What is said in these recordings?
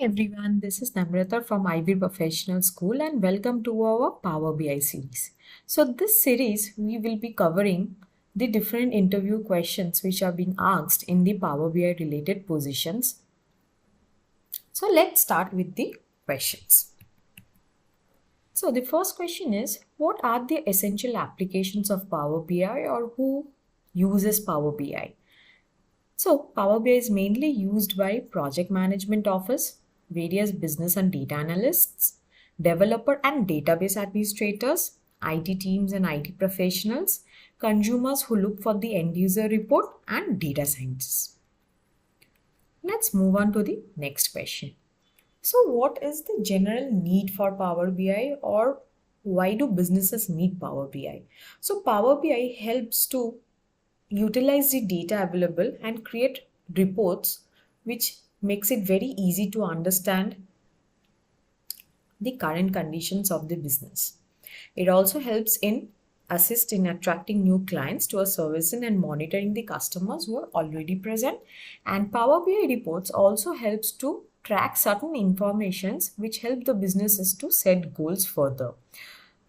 Everyone, this is Namrata from Ivy Professional School and welcome to our Power BI series. So this series we will be covering the different interview questions which are being asked in the Power BI related positions. So let's start with the questions. So the first question is, what are the essential applications of Power BI or who uses Power BI? So Power BI is mainly used by project management office, various business and data analysts, developer and database administrators, IT teams and IT professionals, consumers who look for the end user report, and data scientists. Let's move on to the next question. So what is the general need for Power BI, or why do businesses need Power BI? So Power BI helps to utilize the data available and create reports, which makes it very easy to understand the current conditions of the business. It also helps in assist in attracting new clients to a service and monitoring the customers who are already present. And Power BI reports also helps to track certain informations which help the businesses to set goals further.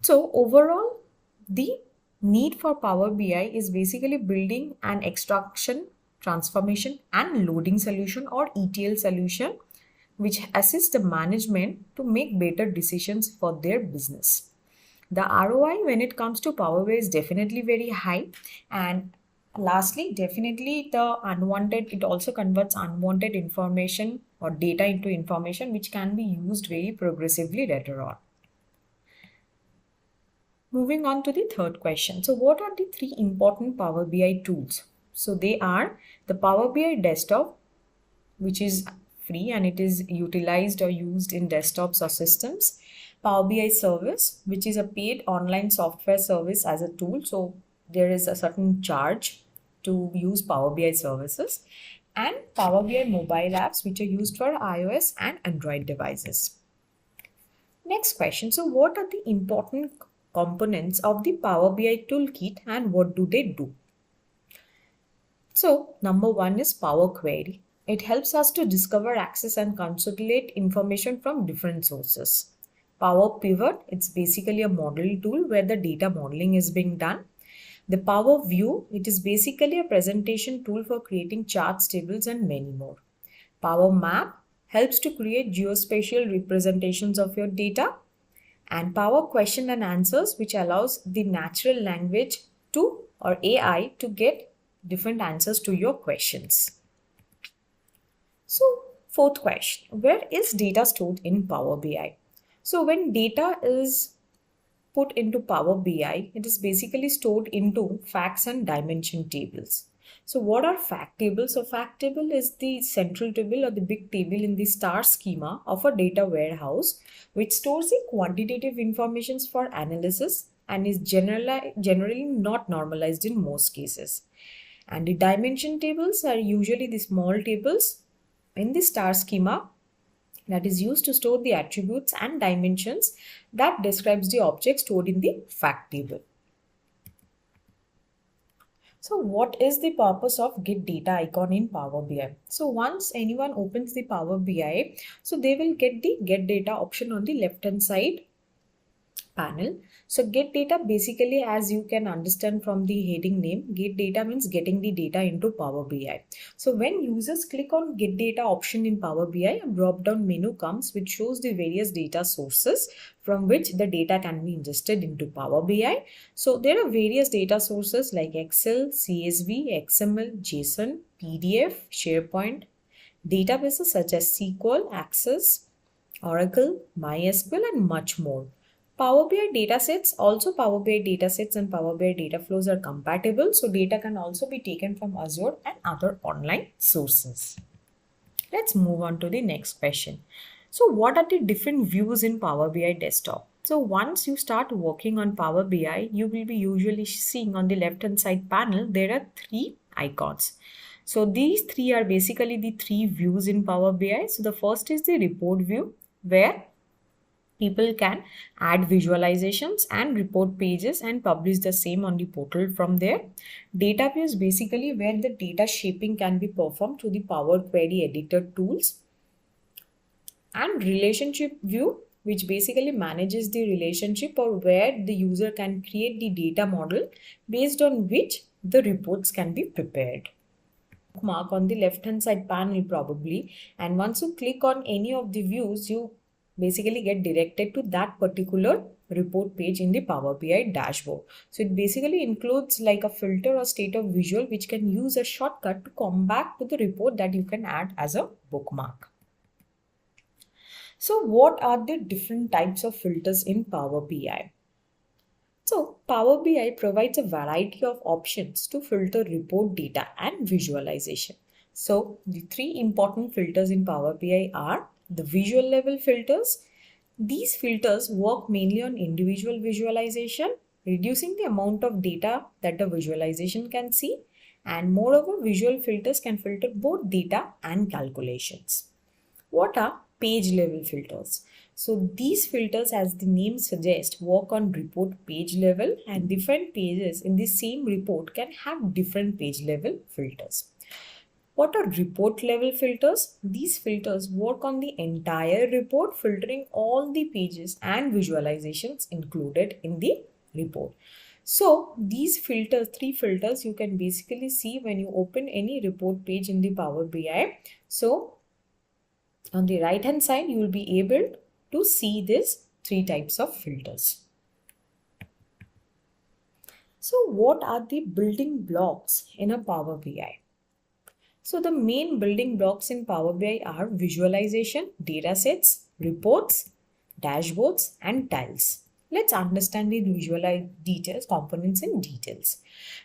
So overall, the need for Power BI is basically building an extraction, transformation and loading solution or ETL solution which assists the management to make better decisions for their business. The ROI when it comes to Power BI is definitely very high, and lastly, definitely it also converts unwanted information or data into information which can be used very progressively later on. Moving on to the third question. So what are the three important Power BI tools? So they are the Power BI Desktop, which is free and it is utilized or used in desktops or systems. Power BI Service, which is a paid online software service as a tool. So there is a certain charge to use Power BI services. And Power BI mobile apps, which are used for iOS and Android devices. Next question. So what are the important components of the Power BI Toolkit and what do they do? So number one is Power Query. It helps us to discover, access and consolidate information from different sources. Power Pivot, it's basically a model tool where the data modeling is being done. The Power View, it is basically a presentation tool for creating charts, tables and many more. Power Map helps to create geospatial representations of your data. And Power Question and Answers, which allows the natural language to or AI to get different answers to your questions. So fourth question, where is data stored in Power BI? So when data is put into Power BI, it is basically stored into facts and dimension tables. So what are fact tables? So fact table is the central table or the big table in the star schema of a data warehouse, which stores the quantitative information for analysis and is generally not normalized in most cases. And the dimension tables are usually the small tables in the star schema that is used to store the attributes and dimensions that describes the object stored in the fact table. So what is the purpose of get data icon in Power BI? So once anyone opens the Power BI, so they will get the get data option on the left hand side panel. So get data basically, as you can understand from the heading name, get data means getting the data into Power BI. So when users click on get data option in Power BI, a drop down menu comes which shows the various data sources from which the data can be ingested into Power BI. So there are various data sources like Excel, CSV, XML, JSON, PDF, SharePoint, databases such as SQL, Access, Oracle, MySQL and much more. Power BI datasets, also Power BI datasets and Power BI data flows are compatible. So data can also be taken from Azure and other online sources. Let's move on to the next question. So what are the different views in Power BI desktop? So once you start working on Power BI, you will be usually seeing on the left hand side panel, there are three icons. So these three are basically the three views in Power BI. So the first is the report view, where people can add visualizations and report pages and publish the same on the portal from there. Data view is basically where the data shaping can be performed through the Power Query editor tools. and relationship view, which basically manages the relationship or where the user can create the data model based on which the reports can be prepared. Bookmark on the left hand side panel probably, and once you click on any of the views, you basically get directed to that particular report page in the Power BI dashboard. So it basically includes like a filter or state of visual which can use a shortcut to come back to the report that you can add as a bookmark. So what are the different types of filters in Power BI? So Power BI provides a variety of options to filter report data and visualization. So the three important filters in Power BI are the visual level filters. These filters work mainly on individual visualization, reducing the amount of data that the visualization can see, and moreover, visual filters can filter both data and calculations. What are page level filters? So these filters, as the name suggests, work on report page level, and different pages in the same report can have different page level filters. What are report level filters? These filters work on the entire report, filtering all the pages and visualizations included in the report. So these filters, three filters, you can basically see when you open any report page in the Power BI. So on the right hand side, you will be able to see these three types of filters. So what are the building blocks in a Power BI? So the main building blocks in Power BI are visualization, datasets, reports, dashboards, and tiles. Let's understand the components in details.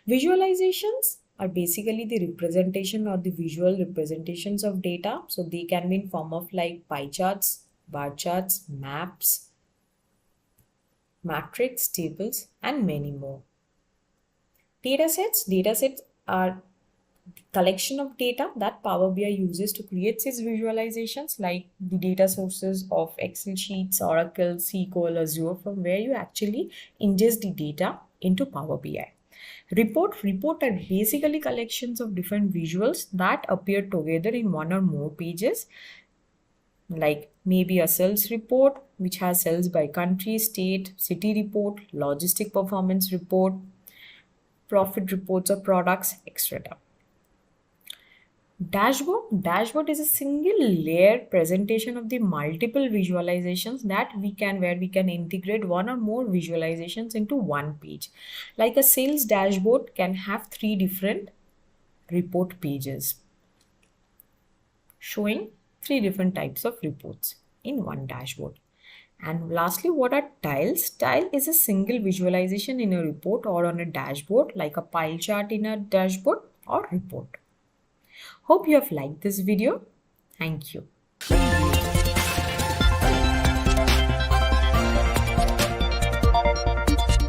Visualizations are basically the representation or the visual representations of data. So they can be in form of like pie charts, bar charts, maps, matrix, tables, and many more. Datasets are collection of data that Power BI uses to create its visualizations, like the data sources of Excel sheets, Oracle, SQL, Azure, from where you actually ingest the data into Power BI. Report are basically collections of different visuals that appear together in one or more pages, like maybe a sales report which has sales by country, state, city report, logistic performance report, profit reports of products, etc. Dashboard is a single layer presentation of the multiple visualizations where we can integrate one or more visualizations into one page. Like a sales dashboard can have three different report pages showing three different types of reports in one dashboard. And lastly, what are tiles? Tile is a single visualization in a report or on a dashboard, like a pie chart in a dashboard or report. Hope you have liked this video. Thank you.